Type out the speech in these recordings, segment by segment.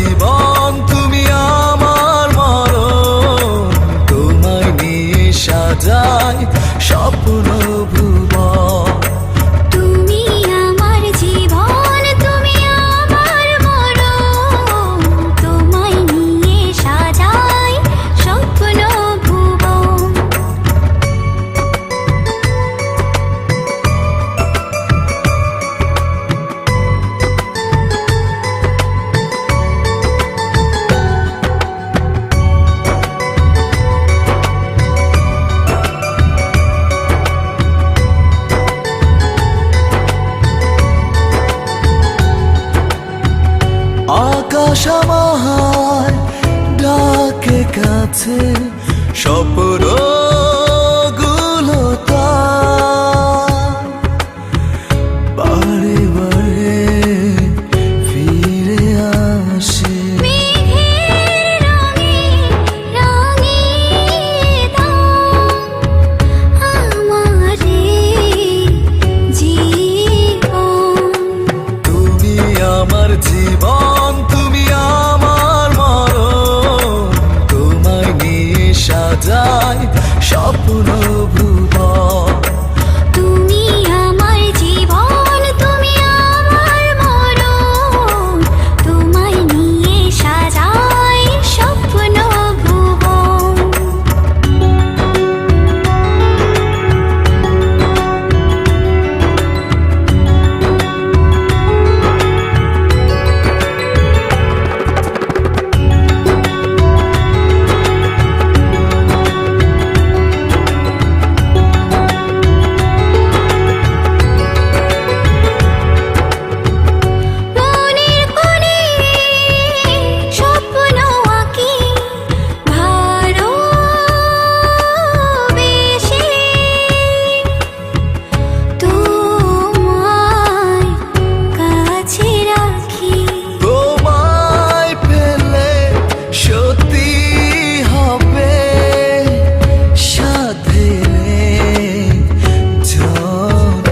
জীবন তুমি আমার মরণ, তোমায় নিয়ে সাজাই স্বপ্ন ভুবন। তুমি আমার জীবন, তুমি আমার মরণ, তোমায় নিয়ে সাজাই স্বপ্ন ভুবন। আকাশ আমার ডাকে কাছে, স্বপ্ন গুলো তার বারে বারে ফিরে আসে। মেঘের রঙে রাঙিয়ে দাও আমারে জীবন। তুমি আমার জীবন, তুমি আমার মরণ, তোমায় নিয়ে সাজাই স্বপ্ন ভুবন। তুমি আমার জীবন, তুমি আমার মরণ, তোমায় নিয়ে সাজাই স্বপ্ন ভুবন। মনের কোণে স্বপ্ন আঁকি ভালোবেসে, তোমায় কাছে রাখি। তোমায় পেলে সত্যি হবে সাধের জনম।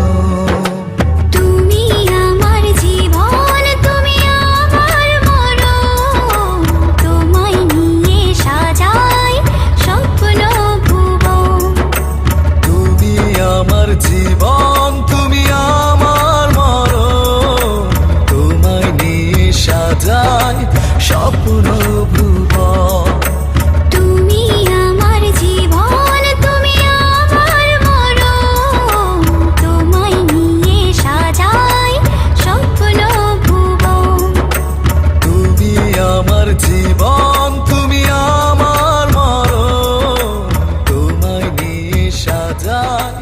তুমি আমার জীবন, তুমি আমার মরণ, তোমায় নিয়ে সাজাই স্বপ্ন ভুবন। তুমি আমার জীবন, তুমি আমার মরণ, তোমায় নিয়ে সাজাই স্বপ্ন ভুবন। তুমি আমার জীবন, তুমি আমার মরণ, তোমায় নিয়ে সাজাই স্বপ্ন ভুবন। তুমি আমার জীবন, তুমি আমার মরণ, তোমায় নিয়ে সাজাই